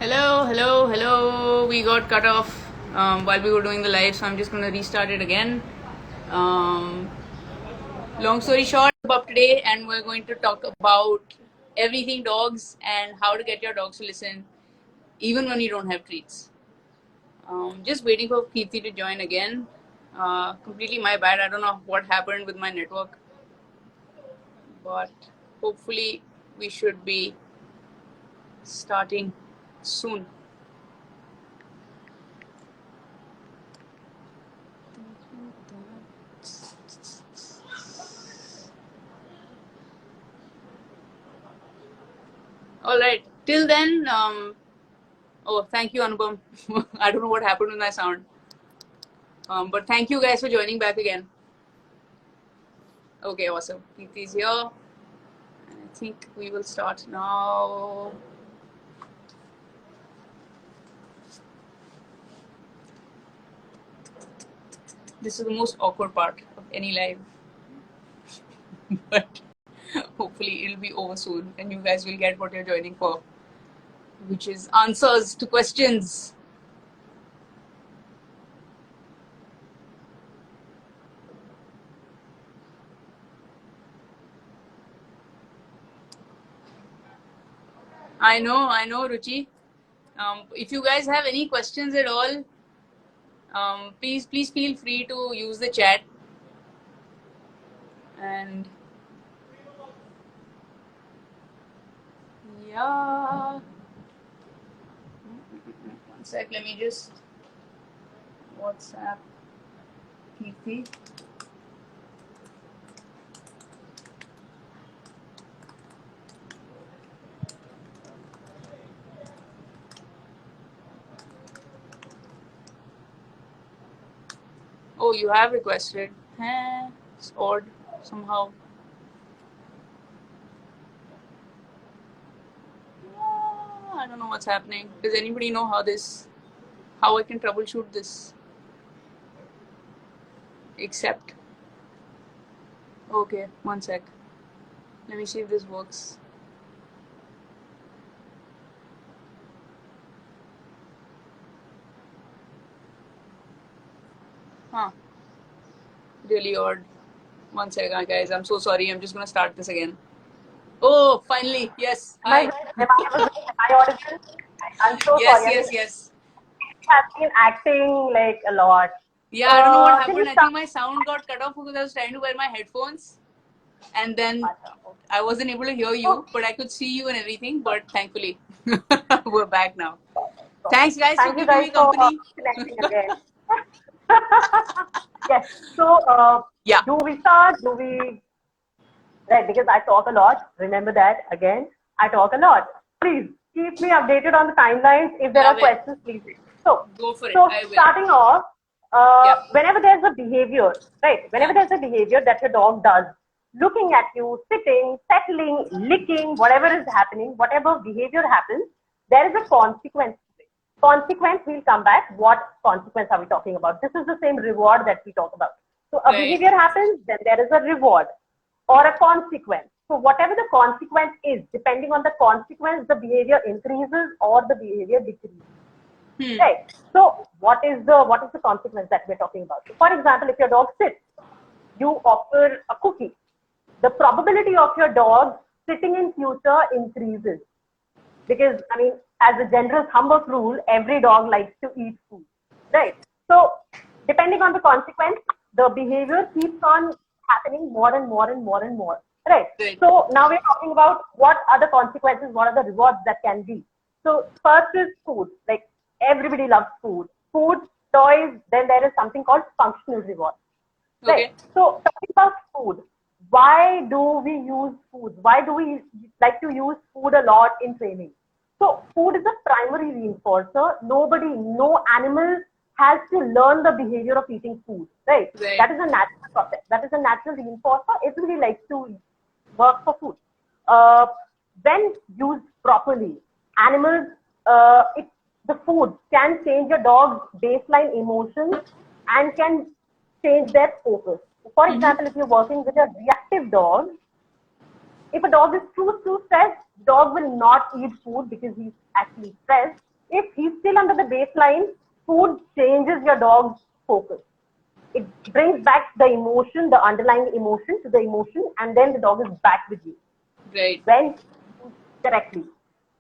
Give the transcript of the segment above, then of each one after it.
Hello, hello, hello. We got cut off while we were doing the live, so I'm just going to restart it again. Um, long story short, about today, and we're going to talk about everything dogs and how to get your dogs to listen, even when you don't have treats. Just waiting for Kirti to join again. Completely my bad. I don't know what happened with my network, but hopefully we should be starting soon. All right. Till then, oh, thank you, Anupam. I don't know what happened with my sound. But thank you guys for joining back again. Okay, awesome. Preeti is here. I think we will start now. This is the most awkward part of any live. But hopefully it'll be over soon and you guys will get what you're joining for, which is answers to questions. I know, Ruchi. If you guys have any questions at all, please feel free to use the chat. And yeah, one sec, let me just WhatsApp Kirti. Oh, you have requested. It's odd somehow. I don't know what's happening. Does anybody know how I can troubleshoot this? Except, okay, one sec. Let me see if this works. Huh. Really odd. One sec, guys. I'm so sorry. I'm just gonna start this again. Oh, finally. Yes. Hi. Am I audible? I'm so Yes, sorry. yes. It has been acting like a lot. Yeah, I don't know what happened. I Start? think my sound got cut off because I was trying to wear my headphones. And then I wasn't able to hear you, but I could see you and everything. But thankfully, we're back now. Thanks, guys, Thank for you keeping guys me for company. connecting again. Yes. So, Yeah. do we start? Do we? Right, because I talk a lot. Remember that again. I talk a lot. Please keep me updated on the timelines. If there are Love it. questions, please. So, Go for it. so I will. starting off, Yeah. whenever there's a behavior, right? Whenever Yeah. there's a behavior that your dog does, looking at you, sitting, settling, licking, whatever is happening, whatever behavior happens, there is a consequence to it. Consequence, we'll come back. What consequence are we talking about? This is the same reward that we talk about. So a Right. behavior happens, then there is a reward or a consequence. So whatever the consequence is, depending on the consequence, the behavior increases or the behavior decreases. Right. So what is the consequence that we're talking about? So for example, if your dog sits, you offer a cookie. The probability of your dog sitting in future increases. Because I mean, as a general thumb of rule, every dog likes to eat food. Right. So depending on the consequence, the behavior keeps on happening more and more and more and more. Right. Right. So now we're talking about what are the consequences, what are the rewards that can be. So first is food. Like everybody loves food. Food, toys, then there is something called functional reward. Right. Okay. So talking about food, why do we use food? Why do we like to use food a lot in training? So food is a primary reinforcer. No animal has to learn the behavior of eating food, right? Right. That is a natural process. That is a natural reinforcer. Everybody likes to work for food. Uh, when used properly, animals, the food can change your dog's baseline emotions and can change their focus. For example, if you're working with a reactive dog, if a dog is too stressed, dog will not eat food because he's actually stressed. If he's still under the baseline, food changes your dog's focus. It brings back the emotion, the underlying emotion to the emotion, and then the dog is back with you. Right. When correctly.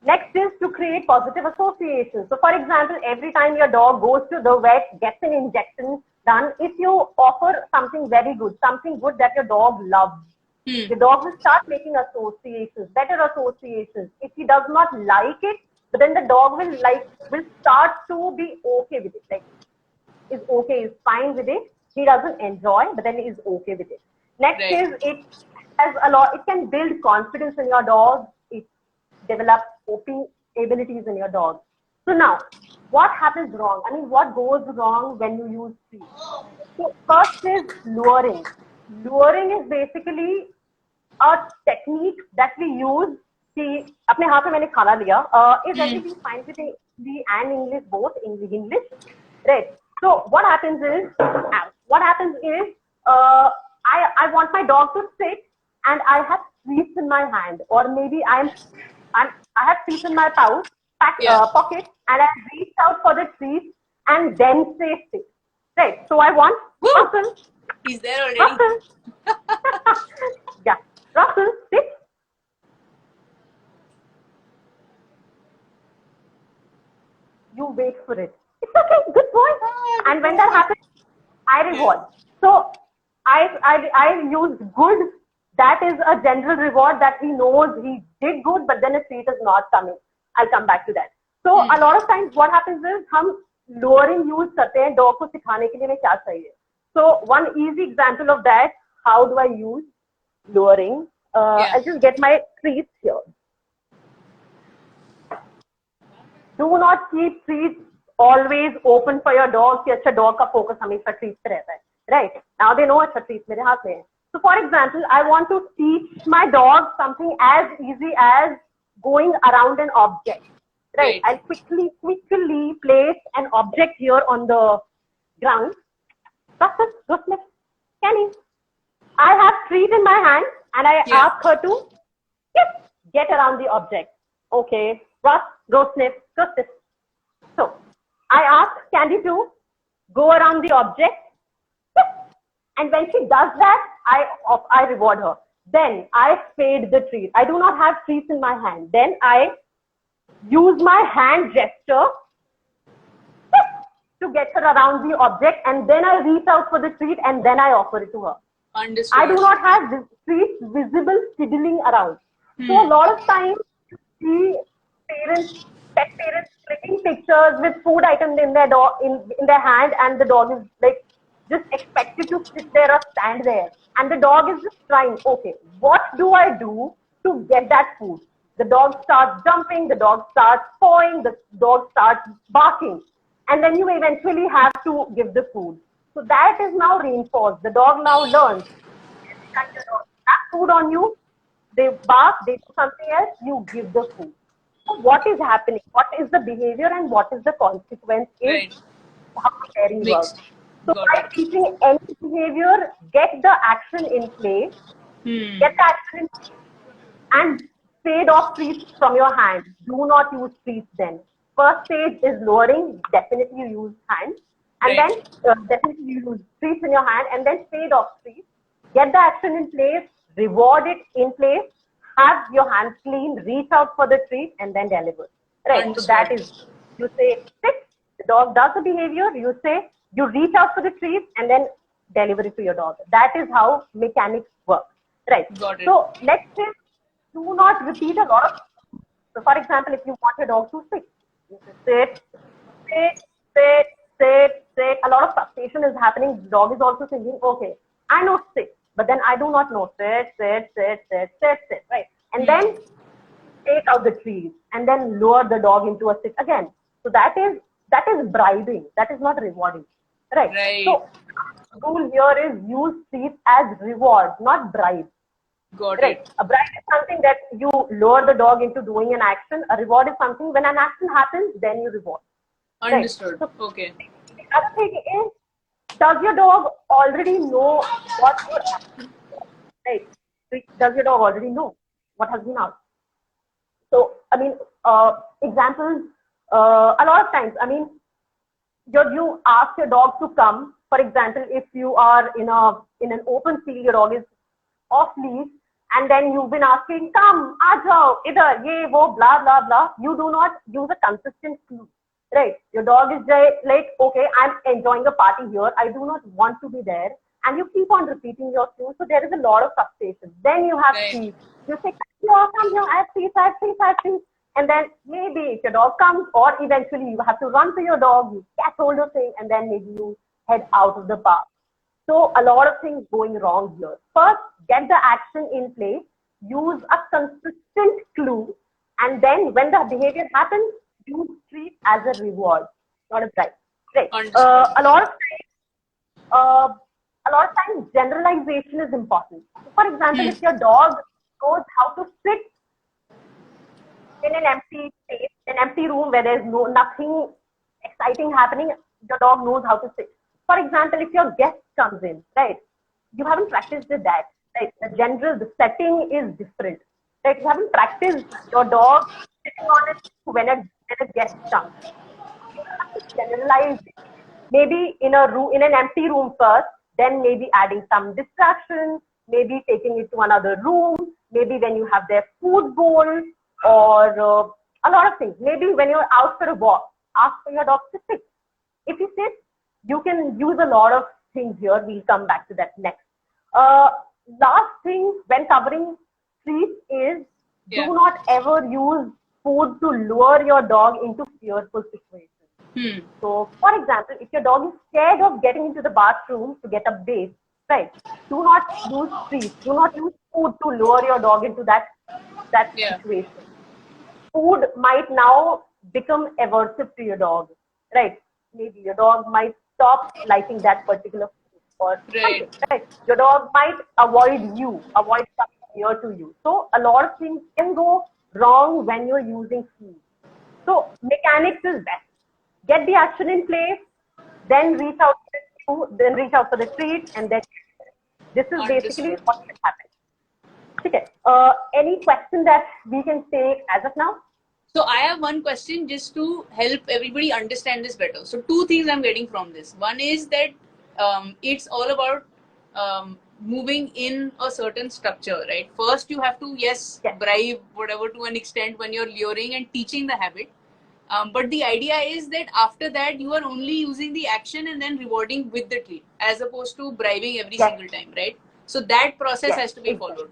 Next is to create positive associations. So, for example, every time your dog goes to the vet, gets an injection done, if you offer something very good, something good that your dog loves, the dog will start making associations, better associations. If he does not like it, but then the dog will start to be okay with it. Like, is okay, is fine with it. He doesn't enjoy, but then he is okay with it. Next Right. is it has a lot. It can build confidence in your dog. It develops coping abilities in your dog. So now, what happens wrong? I mean, what goes wrong when you use treats? So first is luring. Luring is basically a technique that we use. कि अपने हाथ में मैंने खाना लिया. Is everything fine with Hindi and English both? English, right? So what happens is, I want my dog to sit, and I have treats in my hand, or maybe I have treats in my pocket, and I reach out for the treats and then say sit. Right. So I want Russell. He's there already. Russell. Yeah. Russell, sit. You wait for it. It's okay, good boy. And when that happens, I reward. So I use good. That is a general reward that he knows he did good, but then a treat is not coming. I'll come back to that. So a lot of times what happens is हम lowering use करते हैं dog को सिखाने के लिए मैं क्या चाहिए. So one easy example of that, how do I use lowering? I'll just get my treats here. Do not keep treats always open for your dog कि अच्छा dog का focus हमेशा treats पे रहता है. Right? Now they know अच्छा treats मेरे हाथ में है. So for example, I want to teach my dog something as easy as going around an object. Right? I'll quickly place an object here on the ground. Russell, go sniff. Kenny. I have treat in my hand and I ask her to get around the object. Okay. Russ, go sniff. Go sniff. So I ask Candy to go around the object. And when she does that, I reward her. Then I fade the treat. I do not have treats in my hand. Then I use my hand gesture to get her around the object, and then I reach out for the treat and then I offer it to her. Understood. I do not have this treats visible fiddling around. So a lot of times you see pet parents clicking pictures with food items in their hand, and the dog is like just expected to sit there or stand there, and the dog is just trying. Okay, what do I do to get that food? The dog starts jumping, the dog starts pawing, the dog starts barking, and then you eventually have to give the food. So that is now reinforced. The dog now learns that the dog has food on you, they bark, they do something else, you give the food. So what is happening? What is the behavior and what is the consequence is how pairing works. So by teaching any behavior, get the action in place, get the action in place, and fade off treats from your hand. Do not use treats then. First stage is lowering, definitely use hand, and then definitely use treats in your hand, and then fade off treats. Get the action in place, reward it in place, have your hands clean, reach out for the treat, and then deliver. Right, so that is, you say sit, the dog does the behavior, you say, you reach out for the treat, and then deliver it to your dog. That is how mechanics work. Right. Got it. So next is, do not repeat a lot of. So for example, if you want your dog to sit, you sit, sit, sit, sit, sit. A lot of frustration is happening. The dog is also thinking, okay, I know sit, but then I do not know sit, sit, sit, sit, sit, sit, right? And then take out the treat and then lure the dog into a sit again. So that is bribing. That is not rewarding, right? So rule here is use treats as reward, not bribe. Got it. A bribe is something that you lure the dog into doing an action. A reward is something when an action happens, then you reward. Understood. Right? So okay. The other thing is, does your dog already know what your action is? Right? Does your dog already know what has been asked? So, I mean, examples, A lot of times, I mean, you ask your dog to come. For example, if you are in an open field, your dog is off leash, and then you've been asking, come, aa jao, idhar, ye, wo, blah, blah, blah. You do not use a consistent clue, right? Your dog is like, okay, I'm enjoying a party here. I do not want to be there. And you keep on repeating your cue. So there is a lot of frustration. Then you have treats. You say, come here, I have treats, I have treats, I have treats. And then maybe if your dog comes, or eventually you have to run to your dog, you catch hold of thing, and then maybe you head out of the park. So a lot of things going wrong here. First, get the action in place, use a consistent clue, and then when the behavior happens, use treat as a reward, not a prize. Right. A lot of times generalization is important. For example, if your dog knows how to sit in an empty space, an empty room where there's nothing exciting happening, your dog knows how to sit. For example, if your guest comes in, right, you haven't practiced with that, right? The setting is different, right? You haven't practiced your dog sitting on it when a guest comes. You have to generalize it. Maybe in an empty room first, then maybe adding some distraction, maybe taking it to another room, maybe when you have their food bowl, or a lot of things. Maybe when you're out for a walk, ask for your dog to sit. If you sit, you can use a lot of things here. We'll come back to that next. Last thing when covering treats is do not ever use food to lure your dog into fearful situations. So, for example, if your dog is scared of getting into the bathroom to get a bathe, right? Do not use treats. Do not use food to lure your dog into that situation. Food might now become aversive to your dog, right? Maybe your dog might stop liking that particular food or something, right? Your dog might avoid coming near to you. So a lot of things can go wrong when you're using food. So mechanics is best. Get the action in place, then reach out for the treat, and then this is basically what should happen. Okay. Any question that we can take as of now? So I have one question just to help everybody understand this better. So two things I'm getting from this. One is that it's all about moving in a certain structure, right? First, you have to, bribe whatever to an extent when you're luring and teaching the habit. But the idea is that after that, you are only using the action and then rewarding with the treat, as opposed to bribing every single time, right? So that process has to be followed.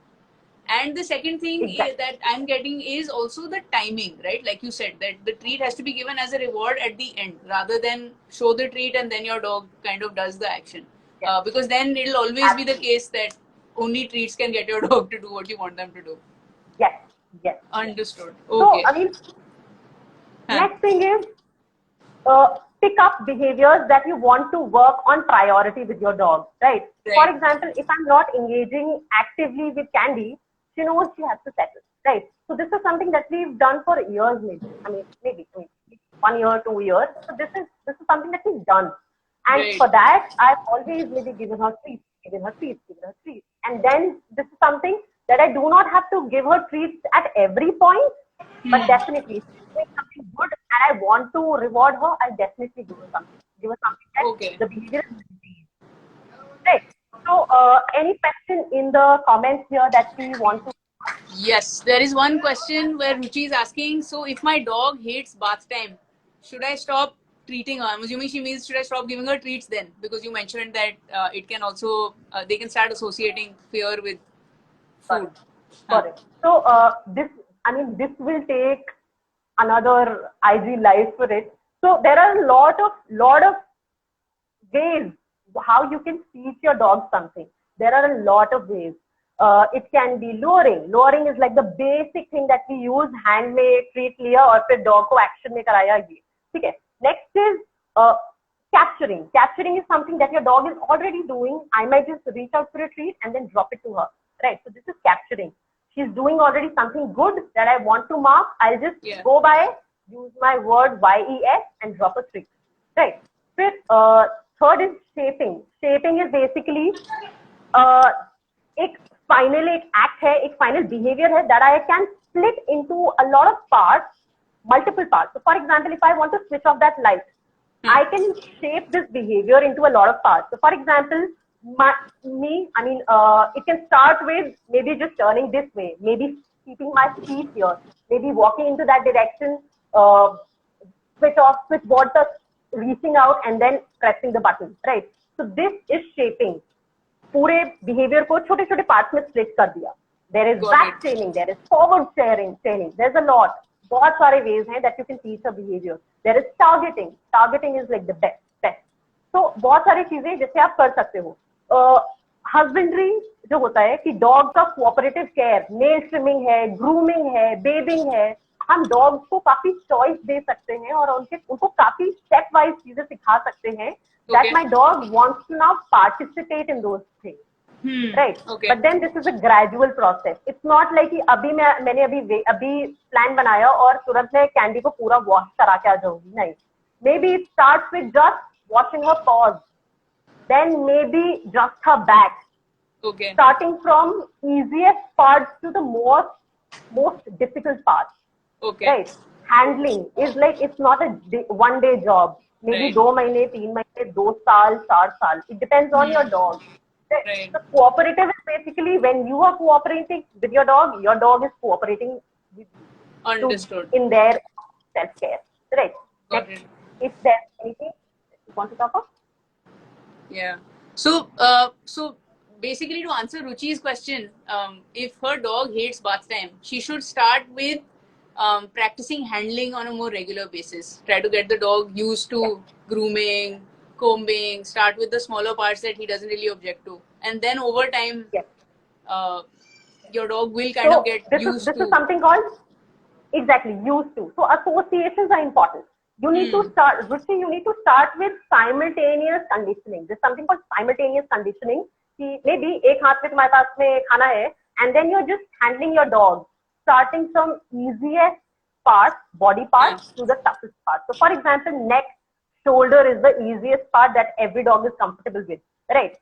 And the second thing that I'm getting is also the timing, right? Like you said, that the treat has to be given as a reward at the end, rather than show the treat and then your dog kind of does the action. Because then it'll always be the case that only treats can get your dog to do what you want them to do. Yes. Understood. Okay. So, I mean, next thing is pick up behaviors that you want to work on priority with your dog, right? For example, if I'm not engaging actively with Candy, she knows she has to settle, right? So this is something that we've done for years, maybe. I mean, maybe 1 year, 2 years. So this is something that we've done. And for that, I've always maybe given her treats. And then this is something that I do not have to give her treats at every point, but definitely if she's doing something good and I want to reward her, I'll definitely give her something. That the behavior is repeated. Right. So, any question in the comments here that we want to? Yes, there is one question where Ruchi is asking, so if my dog hates bath time, should I stop treating her? I'm assuming she means should I stop giving her treats then? Because you mentioned that it can also, they can start associating fear with food. Correct. So, this will take another IG live for it. So, there are a lot of ways how you can teach your dog something. There are a lot of ways. It can be luring. Luring is like the basic thing that we use, handmade, treat liya aur fir dog ko action mein karaya ye. Okay. Next is capturing. Capturing is something that your dog is already doing. I might just reach out for a treat and then drop it to her. Right. So this is capturing. She's doing already something good that I want to mark. I'll just go by, use my word YES and drop a treat. Right. Third is shaping. Shaping is basically एक final एक act है, एक final behavior है that I can split into a lot of parts multiple parts. So for example, if I want to switch off that light, I can shape this behavior into a lot of parts. So for example, it can start with maybe just turning this way, maybe keeping my feet here, maybe walking into that direction, switch off, switch water, reaching out and then pressing the button, right? So this is shaping. पूरे behavior को छोटे छोटे parts में split कर दिया. There is back training, there is forward training. There's a lot. बहुत सारे ways हैं that you can teach a behavior. There is targeting. Targeting is like the best. So बहुत सारी चीजें जिससे आप कर सकते हो. Husbandry जो होता है कि dog का cooperative care, nail trimming है, grooming है, bathing है, हम dogs को काफी choice दे सकते हैं और उनको काफी step wise चीजें सिखा सकते हैं. That my dog wants to now participate in those things. Right. Okay. But then this is a gradual process. It's not like कि मैंने अभी plan बनाया और तुरंत मैं कैंडी को पूरा wash करा के आ जाऊंगी. नहीं. Maybe it starts with just washing her paws. Then maybe just her back. Okay. Starting from easiest parts to the most difficult parts. Okay. Right. Handling is like, it's not a one day job. Maybe 2 महीने, 3 महीने, 2 साल, 4 साल. It depends on your dog. Right. So cooperative is basically when you are cooperating with your dog is cooperating with you. Understood. In their self-care. Right. Got it. If there's anything you want to talk about? Yeah. So basically to answer Ruchi's question, if her dog hates bath time, she should start with practicing handling on a more regular basis. Try to get the dog used to grooming, combing, start with the smaller parts that he doesn't really object to. And then over time, your dog will kind of get used to. This is something called, exactly, used to. So associations are important. You need to start, Ruchi, you need to start with simultaneous conditioning. There's something called simultaneous conditioning. Maybe एक हाथ में तुम्हारे पास में खाना है, and then you're just handling your dog, starting from easiest parts, body parts, to the toughest parts. So for example, neck, shoulder is the easiest part that every dog is comfortable with, right?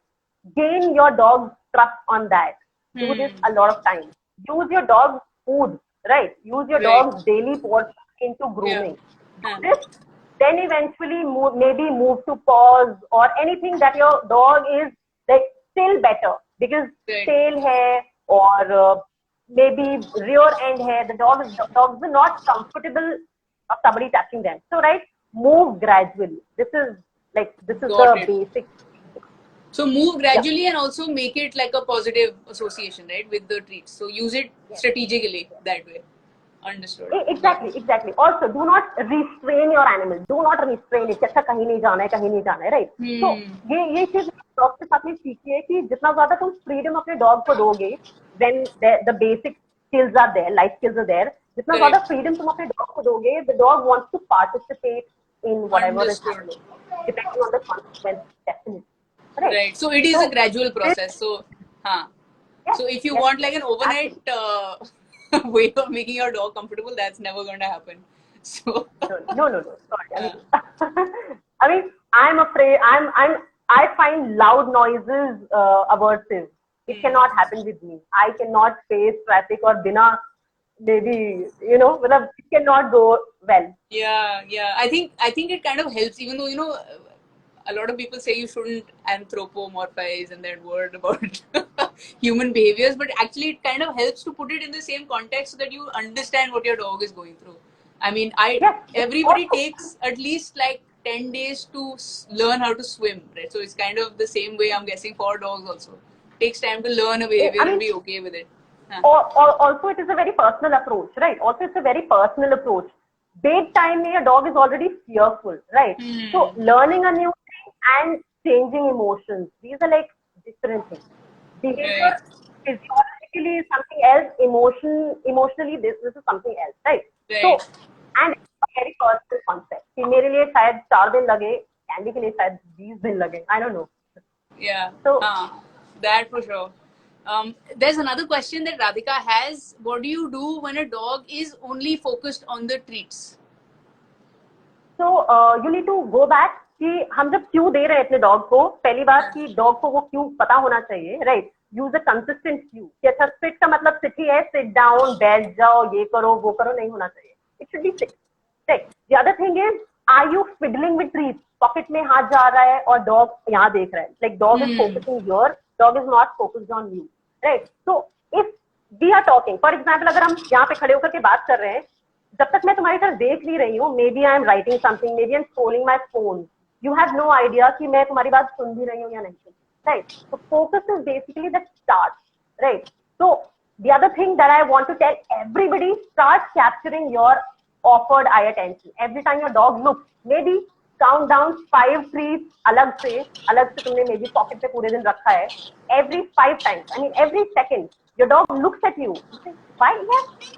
Gain your dog's trust on that. Do this a lot of times. Use your dog's food, right? Use your dog's daily portion into grooming. This, then eventually move to paws or anything that your dog is like still better, because tail hair or maybe rear end hair, the dogs are not comfortable of somebody touching them. So right, move gradually. This is the basic. So move gradually and also make it like a positive association, right, with the treats. So use it strategically that way. Understood. Exactly. Also, do not restrain your animal. Do not restrain it. अच्छा कहीं नहीं जाना है, right? So ये चीज dog के साथ में सीखी है कि जितना ज्यादा तुम freedom अपने dog को दोगे, when the basic skills are there, life skills are there, जितना ज्यादा freedom तुम अपने dog को दोगे, the dog wants to participate in whatever is happening, depending on the consequence, definitely. Right. So it is a gradual process. So if you want like an overnight way of making your dog comfortable, that's never going to happen. So no. Sorry. I mean, I'm afraid. I find loud noises aversive. It cannot happen with me. I cannot face traffic or dinner. Maybe it cannot go well. Yeah. I think it kind of helps, even though a lot of people say you shouldn't anthropomorphize and that word about human behaviors, but actually it kind of helps to put it in the same context so that you understand what your dog is going through. I mean, everybody takes at least like 10 days to learn how to swim, right? So it's kind of the same way, I'm guessing, for dogs also. It takes time to learn a behavior and be okay with it. Also, it is a very personal approach, right? Big time, your dog is already fearful, right? So learning a new thing and changing emotions, these are like different things. Behavior physiologically is something else, emotionally this is something else, right? So, and it's a very personal concept. कि मेरे लिए शायद 4 दिन लगे, candy के लिए शायद 20 दिन लगे, I don't know. Yeah, so that for sure. There's another question that Radhika has. What do you do when a dog is only focused on the treats? So you need to go back कि हम जब क्यों दे रहे हैं अपने dog को, पहली बात कि डॉग को वो क्यों पता होना चाहिए, right? Use a consistent Q कि अच्छा सिट का मतलब सिट ही है, सिट डाउन, बैठ जाओ, ये करो वो करो, नहीं होना चाहिए. It should be sit, are you fiddling with treats? Pocket में हाथ जा रहा है और dog यहाँ देख रहा है. Like dog is focusing here, dog is not focused on you, right? So if we are talking, for example, अगर हम यहाँ पे खड़े होकर के बात कर रहे हैं, जब तक मैं तुम्हारी तरफ देख नहीं रही हूँ, maybe I am writing something, maybe I am scrolling my phone. You have no idea कि मैं तुम्हारी बात सुन भी रही हूँ या नहीं, right? So focus is basically the start, right? So the other thing that I want to tell everybody, start capturing your offered eye attention. Every time your dog looks, maybe count down 5 treats अलग से तुमने maybe pocket पे पूरे दिन रखा है. Every 5 times, I mean every second, your dog looks at you. Why? Yes.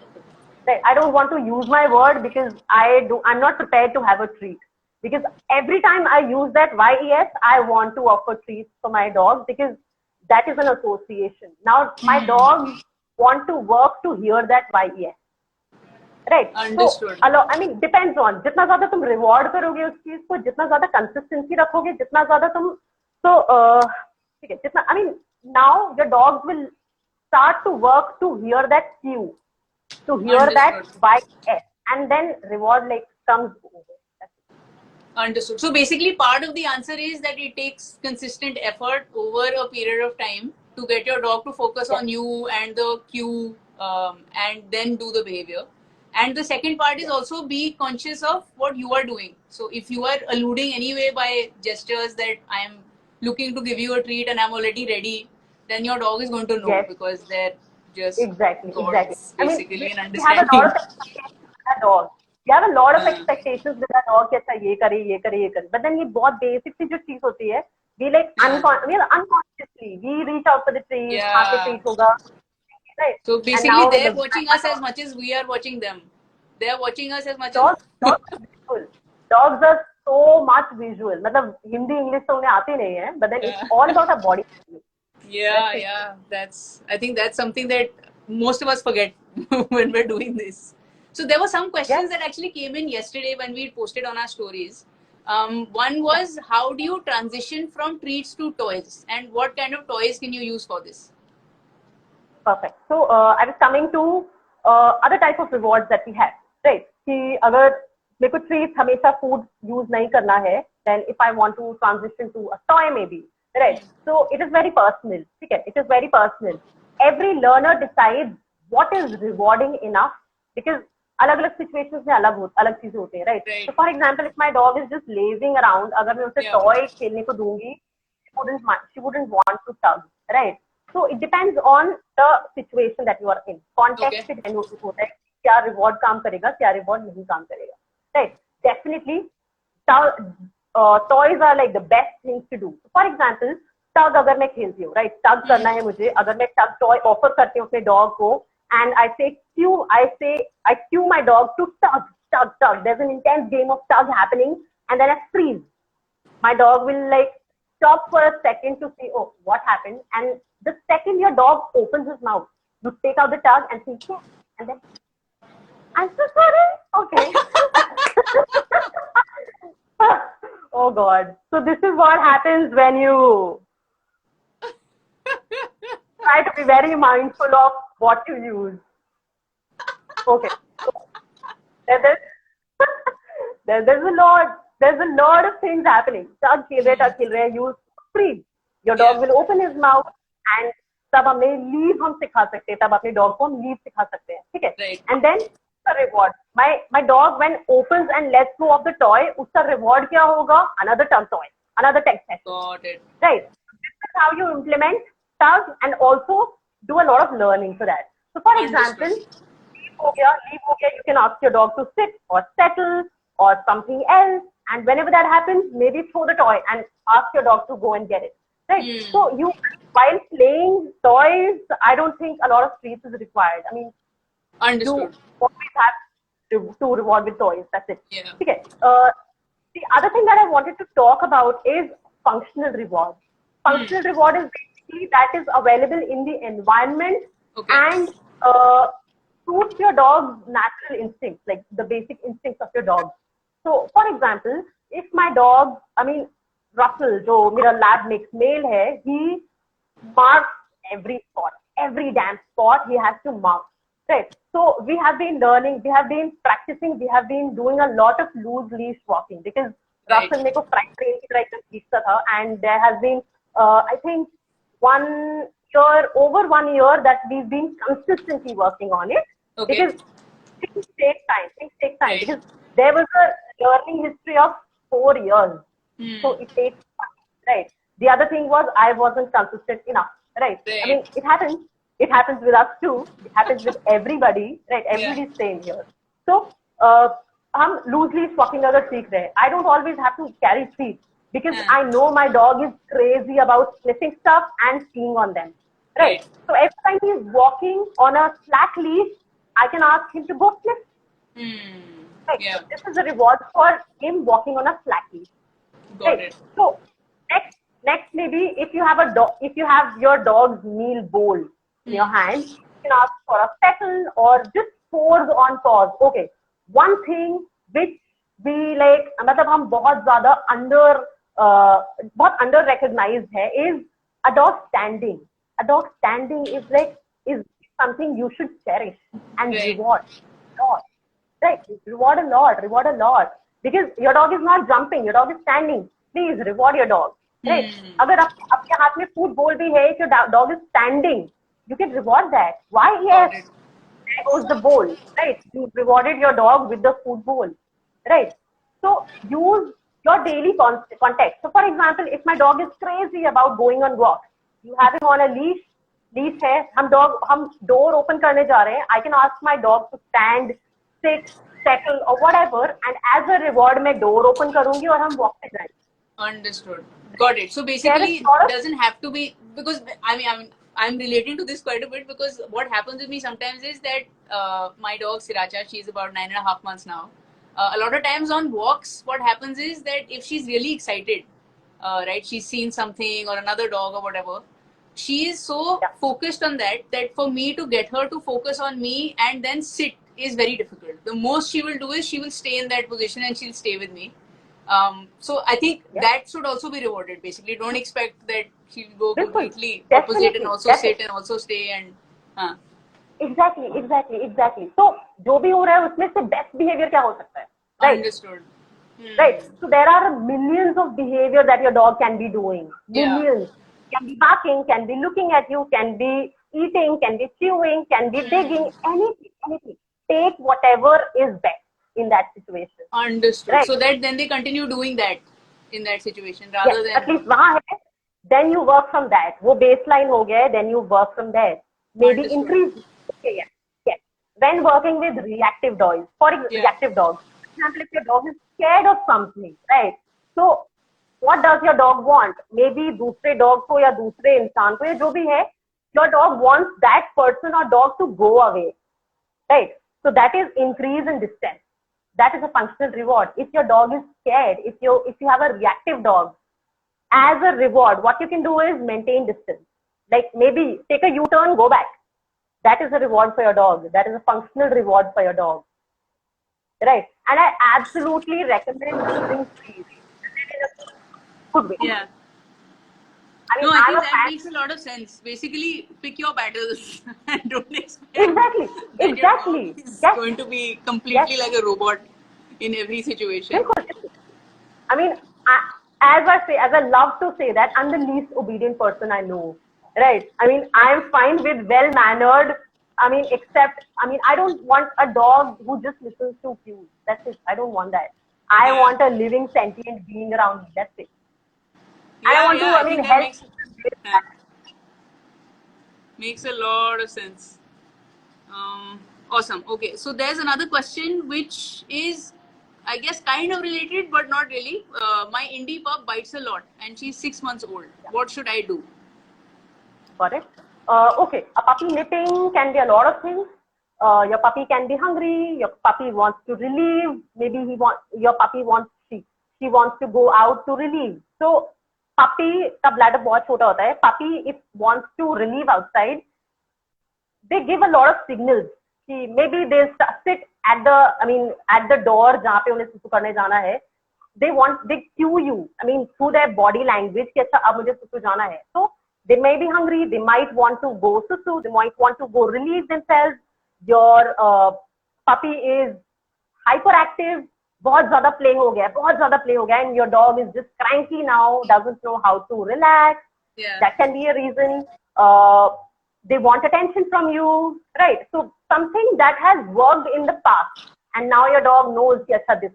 Right. I don't want to use my word because I'm not prepared to have a treat. Because every time I use that yes, I want to offer treats for my dog because that is an association. Now my dogs want to work to hear that yes. Right. Understood. So, I mean, depends on जितना ज़्यादा तुम reward करोगे उस चीज को, जितना ज़्यादा consistency रखोगे, जितना ज़्यादा तुम ठीक है, जितना, I mean, now your dogs will start to work to hear that cue, to hear Understood. that yes, and then reward like comes over. Understood. So basically, part of the answer is that it takes consistent effort over a period of time to get your dog to focus on you and the cue, and then do the behavior. And the second part is also be conscious of what you are doing. So if you are alluding anyway by gestures that I am looking to give you a treat and I'm already ready, then your dog is going to know because they're just exactly. basically an We have a lot understanding. of expectations with our dog. We have a lot of expectations with our dog कि अच्छा ये करे ये करे ये करे. But then ये बहुत basic सी जो चीज होती है, we like unconsciously we reach out for the treat, हाँ पे treat होगा. Right. So basically, they're watching us as much as we are watching them. They're watching us as much as dogs are so much visual. मतलब Hindi English तो उन्हें आती नहीं है, but then it's all about our body. Yeah. I think that's something that most of us forget when we're doing this. So there were some questions that actually came in yesterday when we posted on our stories. One was, how do you transition from treats to toys, and what kind of toys can you use for this? Perfect. So I was coming to other type of rewards that we have, right? कि अगर मेरे को treats हमेशा food use नहीं करना है, then if I want to transition to a toy maybe, right? So it is very personal. ठीक है? It is very personal. Every learner decides what is rewarding enough because अलग-अलग situations में अलग चीजें होती हैं, right? So for example, if my dog is just lazing around, अगर मैं उसे toy खेलने को दूंगी, she wouldn't want to tug, right? So it depends on the situation that you are in. Context पे depend होता है क्या reward काम करेगा, क्या reward नहीं काम करेगा, right? Definitely, toys are like the best things to do. So for example, tug अगर मैं खेलती हूँ, right? Tug करना है मुझे, अगर मैं tug toy offer करती हूँ अपने dog को, and I cue my dog to tug. There's an intense game of tug happening, and then I freeze. My dog will like stop for a second to see, oh, what happened? And the second your dog opens his mouth, you take out the tug and say, yeah, and then, I'm so sorry. Okay. Oh God. So this is what happens when you try to be very mindful of what you use. Okay. So, there's a lot of things happening. Tug खेल रहे, you freeze. Your dog will open his mouth and तब हमें leave हम सिखा सकते हैं, तब अपने dog को हम leave सिखा सकते हैं, ठीक है? Right. And then the reward. My dog when opens and lets go of the toy, उसका reward क्या होगा? Another tug toy, another tech session. Got it. Right. This is how you implement tug and also do a lot of learning for that. So for example, leave हो गया, you can ask your dog to sit or settle or something else. And whenever that happens, maybe throw the toy and ask your dog to go and get it. Right. So you, while playing toys, I don't think a lot of treats is required. I mean, Understood. you always have to reward with toys. That's it. Yeah. Okay. The other thing that I wanted to talk about is functional reward. Functional reward is basically that is available in the environment and suits your dog's natural instincts, like the basic instincts of your dog. So, for example, if my dog, I mean, Russell, जो मेरा lab mix male है, he marks every spot, every damn spot he has to mark. Right. So we have been learning, we have been practicing, we have been doing a lot of loose leash walking because Right. Russell मेरे को front train की तरह एकदम खींचता था, and there has been I think 1 year, over 1 year that we've been consistently working on it. Okay. Because things take time. Things take time Right. because there was a learning history of 4 years. So it takes time, right? The other thing was I wasn't consistent enough, right? Right. I mean, it happens. It happens with us too. It happens with everybody, right? Everybody's same here. So, हम loosely walking अगर सीख रहे हैं, I don't always have to carry feet because I know my dog is crazy about sniffing stuff and peeing on them, right? So every time he's walking on a slack leash, I can ask him to go sniff. Right? Yeah. This is a reward for him walking on a slack leash. Got Right. it. So next maybe if you have a dog, if you have your dog's meal bowl in your hand, you can ask for a settle or just pause on pause. Okay, one thing which we like, मतलब हम बहुत ज़्यादा बहुत under recognized है is a dog standing. A dog standing is something you should cherish and reward. Right, reward a lot because your dog is not jumping, your dog is standing. Please reward your dog. Right? अगर आपके हाथ में food bowl भी है, if your dog is standing, you can reward that. Why? Yes, there goes the bowl. Right? You rewarded your dog with the food bowl. Right? So use your daily context. So for example, if my dog is crazy about going on walks, you have him on a leash. Leash है, हम door open करने जा रहे हैं. I can ask my dog to stand, sit, settle or whatever, and as a reward मैं door open करूँगी और हम walk पे जाएंगे. Understood. Got it. So basically, it doesn't have to be, because I'm relating to this quite a bit, because what happens with me sometimes is that my dog Sriracha, she's about 9.5 months now. A lot of times on walks, what happens is that if she's really excited, right, she's seen something or another dog or whatever, she is so focused on that for me to get her to focus on me and then sit is very difficult. The most she will do is she will stay in that position and she'll stay with me. So I think that should also be rewarded. Basically, don't expect that she'll go completely opposite and also sit and also stay and. Exactly. So जो भी हो रहा है उसमें से best behavior क्या हो सकता है? Right. Understood. Right. So there are millions of behavior that your dog can be doing. Millions. Can be barking, can be looking at you, can be eating, can be chewing, can be digging, anything. Take whatever is best in that situation. Understood. Right. So that then they continue doing that in that situation rather than. At least वहाँ है. Then you work from that. वो baseline हो गया है. Then you work from there. Maybe increase. Okay, yes. When working with reactive dogs, for example, if your dog is scared of something, right? So what does your dog want? Maybe दूसरे dog को या दूसरे इंसान को या जो भी है, your dog wants that person or dog to go away, right? So that is increase in distance. That is a functional reward. If your dog is scared, if you have a reactive dog, as a reward, what you can do is maintain distance. Like maybe take a U-turn, go back. That is a reward for your dog. That is a functional reward for your dog, right? And I absolutely recommend using trees. Good way. Yeah. I mean, no, I think that makes a lot of sense. Basically, pick your battles and don't expect exactly. It's going to be completely like a robot in every situation. I mean, as I love to say that I'm the least obedient person I know, right? I mean, I'm fine with well-mannered. I mean, I don't want a dog who just listens to cues. That's it. I don't want that. I want a living, sentient being around me. That's it. Makes a lot of sense. Awesome. Okay, so there's another question which is, I guess, kind of related but not really. My indie pup bites a lot and she's 6 months old. What should I do? Got it. Okay, a puppy knitting can be a lot of things. Your puppy can be hungry. Your puppy wants to relieve. Maybe she wants to go out to relieve. So puppy का bladder बहुत छोटा होता है. Puppy, if wants to relieve outside, they give a lot of signals. Maybe they sit at the door जहाँ पे उन्हें सुसु करने जाना है. They cue you. I mean, through their body language कि अच्छा अब मुझे सुसु जाना है. So they may be hungry. They might want to go susu. They might want to go relieve themselves. your puppy is hyperactive, बहुत ज़्यादा play हो गया, बहुत ज़्यादा play हो गया, and your dog is just cranky now, doesn't know how to relax. Yeah. That can be a reason. They want attention from you, right? So something that has worked in the past, and now your dog knows, yes, sir, this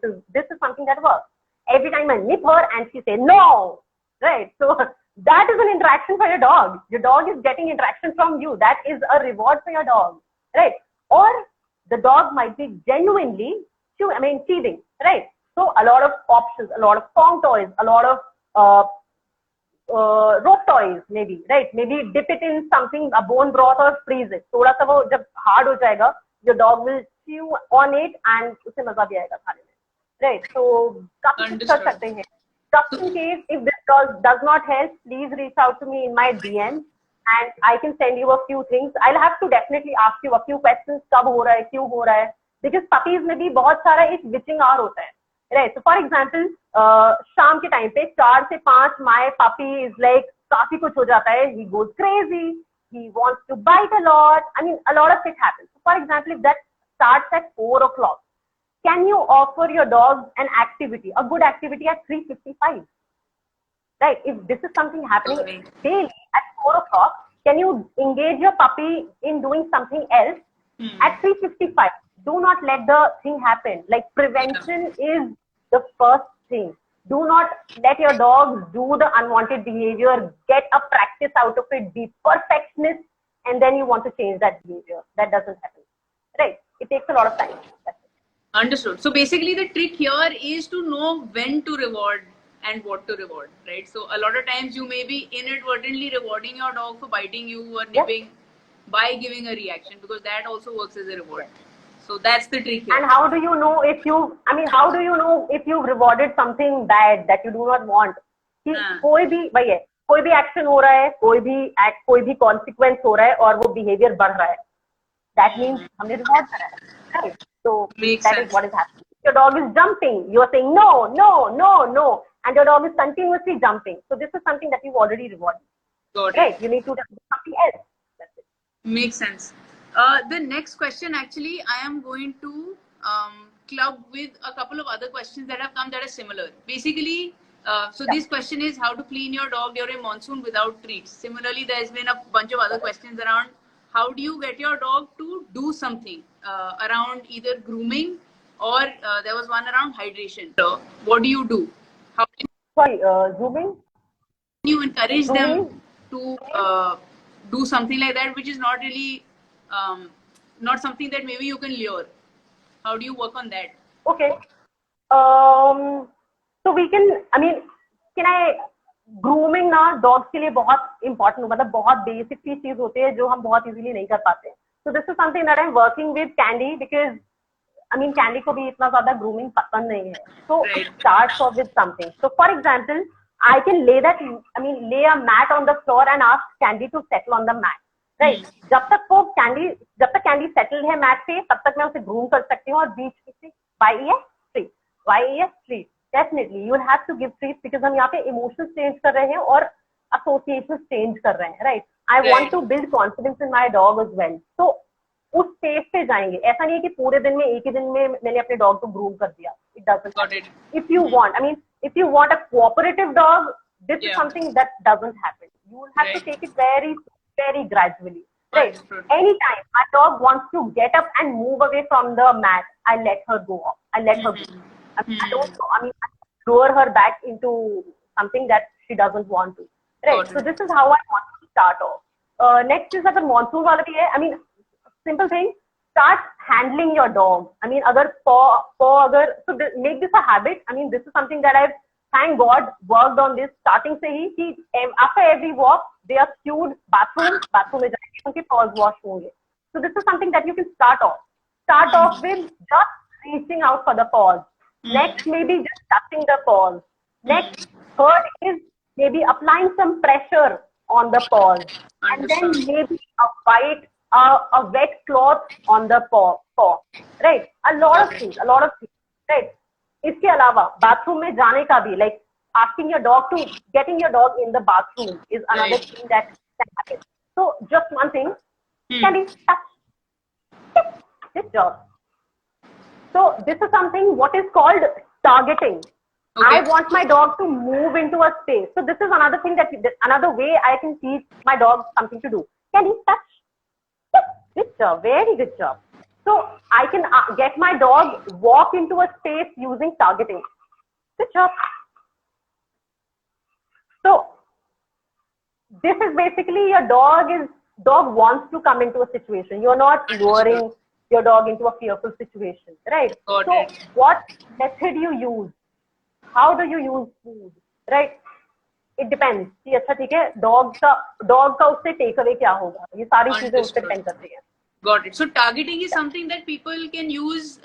is something that works. Every time I nip her and she says no, right? So that is an interaction for your dog. Your dog is getting interaction from you. That is a reward for your dog, right? Or the dog might be genuinely teething, right? So a lot of options, a lot of Kong toys, a lot of rope toys, maybe, right? Maybe dip it in something, a bone broth, or freeze it. थोड़ा सा वो जब hard हो जाएगा, your dog will chew on it and उसे मजा भी आएगा खाने में, right? So काफी कुछ कर सकते हैं. Just in case if this does not help, please reach out to me in my DM and I can send you a few things. I'll have to definitely ask you a few questions. कब हो रहा है, क्यों हो रहा है? Because puppies में भी बहुत सारा एक witching hour होता है, right? So for example, शाम के टाइम पे 4 से 5 my puppy is like काफी कुछ हो जाता है. He goes crazy. He wants to bite a lot. I mean, a lot of it happens. So for example, if that starts at 4 o'clock, can you offer your dog an activity, a good activity at 3:55? Right? If this is something happening daily at 4 o'clock, can you engage your puppy in doing something else at 3:55? Do not let the thing happen. Like prevention is the first thing. Do not let your dog do the unwanted behavior, get a practice out of it, be perfectionist, and then you want to change that behavior. That doesn't happen. Right? It takes a lot of time. That's it. Understood. So basically the trick here is to know when to reward and what to reward, right? So a lot of times you may be inadvertently rewarding your dog for biting you or nipping by giving a reaction, because that also works as a reward. So that's the trick here. And how do you know if you've rewarded something bad that you do not want? कि कोई भी action हो रहा है, कोई भी consequence हो रहा है और वो behavior बढ़ रहा है. That means हमने reward करा है, right? So that is what is happening. Your dog is jumping. You are saying no, no, no, no, and your dog is continuously jumping. So this is something that you've already rewarded. Got it. Right? You need to do something else. That's it. Makes sense. The next question, actually, I am going to club with a couple of other questions that have come that are similar. Basically, so this question is how to clean your dog during monsoon without treats. Similarly, there's been a bunch of other questions around how do you get your dog to do something around either grooming or there was one around hydration. So what do you do? How do Zooming? you encourage them to do something like that, which is not really not something that maybe you can lure? How do you work on that? Okay. So we can, grooming ना dogs के लिए बहुत important, मतलब बहुत basic सी चीज होती है जो हम बहुत easily नहीं कर पाते. So this is something that I'm working with Candy, because Candy को भी इतना ज़्यादा grooming पसंद नहीं है. So it starts off with something. So for example, I can lay a mat on the floor and ask Candy to settle on the mat. Right? जब तक Candy settled है mat पे, तब तक मैं उसे groom कर सकती हूँ और बीच में why yes treat. Definitely, you will have to give treats because हम यहाँ पे emotions change कर रहे हैं और associations change कर रहे हैं, right? I want to build confidence in my dog as well. So उस स्टेज पे जाएंगे. ऐसा नहीं है कि पूरे दिन में एक ही दिन में मैंने अपने डॉग को ग्रूम कर दिया. It doesn't. Got it. If you want a cooperative dog, this is something that doesn't happen. You will have to take it very, very gradually. Right? Anytime my dog wants to get up and move away from the mat, I let her go off. I let her go. I lure her back into something that she doesn't want to. Right? So this is how I want to start off. Next is अगर monsoon वाला भी है, simple thing, start handling your dog. अगर so make this a habit. This is something that I've, thank God, worked on this starting से ही, after every walk, they are cued bathroom में जाएंगे, उनके paws wash होंगे. So this is something that you can start off. Start off with just reaching out for the paws. Next, maybe just touching the paws. Next, third is maybe applying some pressure on the paws. And then maybe a wet cloth on the paw. Right? A lot of things. Right? इसके अलावा bathroom में जाने का भी, like getting your dog in the bathroom is another thing that can happen. So just one thing, Candy, touch. Good job. So this is something what is called targeting. Okay. I want my dog to move into a space. So this is another thing another way I can teach my dog something to do. Can he touch? Yes. Good job. Very good job. So I can get my dog walk into a space using targeting. Good job. So this is basically your dog wants to come into a situation. You're not luring your dog into a fearful situation, right? Got so it. What method you use? How do you use food, right? It depends कि अच्छा ठीक है dog का उससे take away क्या होगा, ये सारी चीजें उस पर depend करती हैं. Got it. So targeting is something that people can use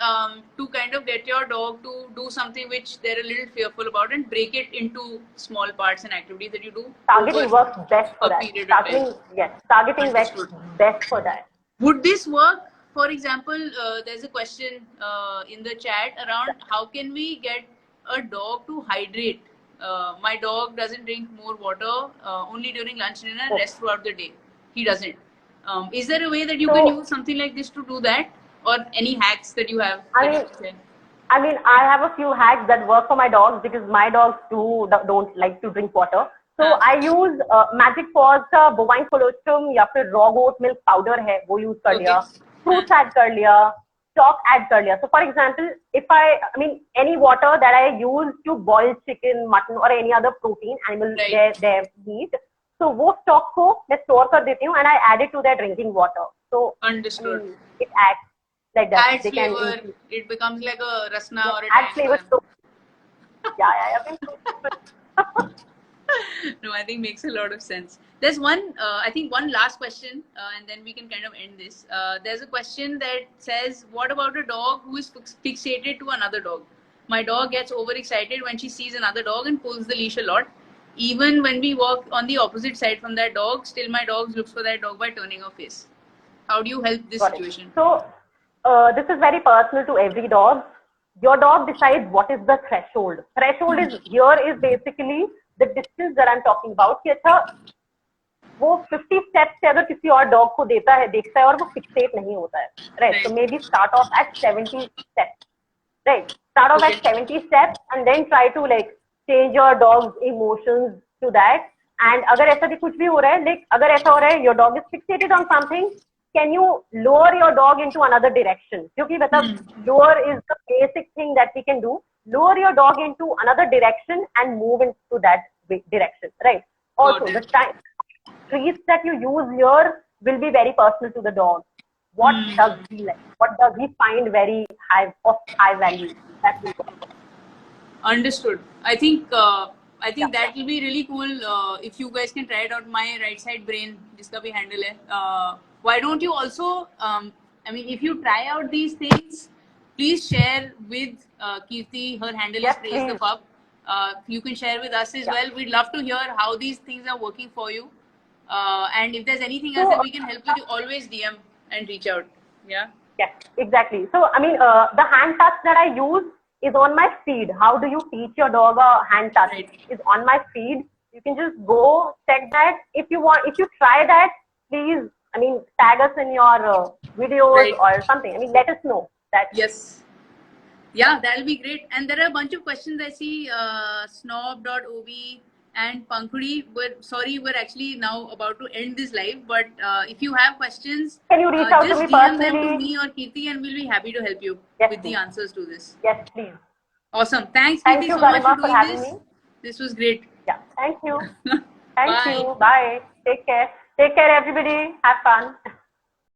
to kind of get your dog to do something which they're a little fearful about and break it into small parts and activities that you do. Targeting works best for that. Targeting works best for that. Would this work? For example, there's a question in the chat around how can we get a dog to hydrate? My dog doesn't drink more water only during lunch, dinner, and rest throughout the day. He doesn't. Is there a way that you can use something like this to do that, or any hacks that you have? I mean, I have a few hacks that work for my dogs because my dogs too don't like to drink water. So I use Magic Paws का bovine colostrum या फिर raw goat milk powder है वो use कर लिया, fruits add कर लिया, stock add कर लिया. So for example, if I mean any water that I use to boil chicken, mutton or any other protein animal their meat, so वो stock को मैं store कर देती हूँ and I add it to their drinking water. So understood. I mean, it adds like that. Adds flavor. It becomes like a rasna or a adds flavor. So, yeah. No, I think makes a lot of sense. There's one, I think one last question, and then we can kind of end this. There's a question that says, what about a dog who is fixated to another dog? My dog gets overexcited when she sees another dog and pulls the leash a lot. Even when we walk on the opposite side from that dog, still my dog looks for that dog by turning her face. How do you help this situation? So, this is very personal to every dog. Your dog decides what is the threshold. Threshold is basically the distance that I'm talking about. कि अच्छा वो 50 steps से अगर किसी और dog को देखता है और वो fixate नहीं होता है, right? So maybe start off at 70 steps, right? Start off at 70 steps and then try to like change your dog's emotions to that. And अगर ऐसा भी कुछ भी हो रहा है, like अगर ऐसा हो रहा है, your dog is fixated on something, can you lower your dog into another direction? क्योंकि मतलब lower is the basic thing that we can do. Lower your dog into another direction and move into that direction, right? Also, the treats that you use here will be very personal to the dog. What does he like? What does he find very high value? That will work. Understood. I think that will be really cool if you guys can try it out. My right side brain, jiska bhi handle hai. Why don't you also? I mean, if you try out these things, please share with Kirti. Her handle is Praise the Pup. You can share with us as well. We'd love to hear how these things are working for you. And if there's anything else that we can help with, you always DM and reach out. Yeah. Yes, exactly. So, I mean, the hand touch that I use is on my feed. How do you teach your dog a hand touch? Right. Is on my feed. You can just go check that. If you try that, please, I mean, tag us in your videos or something. I mean, let us know that. Yes. Yeah, that'll be great. And there are a bunch of questions I see. Snob.ob and Pankhudi. We're actually now about to end this live. But if you have questions, can you reach out to me personally? DM them to me or Kirti, and we'll be happy to help you with the answers to this. Yes, please. Awesome. Thanks, Kirti, so much for doing this. This was great. Yeah. Thank you. Thank you. Bye. Take care. Take care, everybody. Have fun.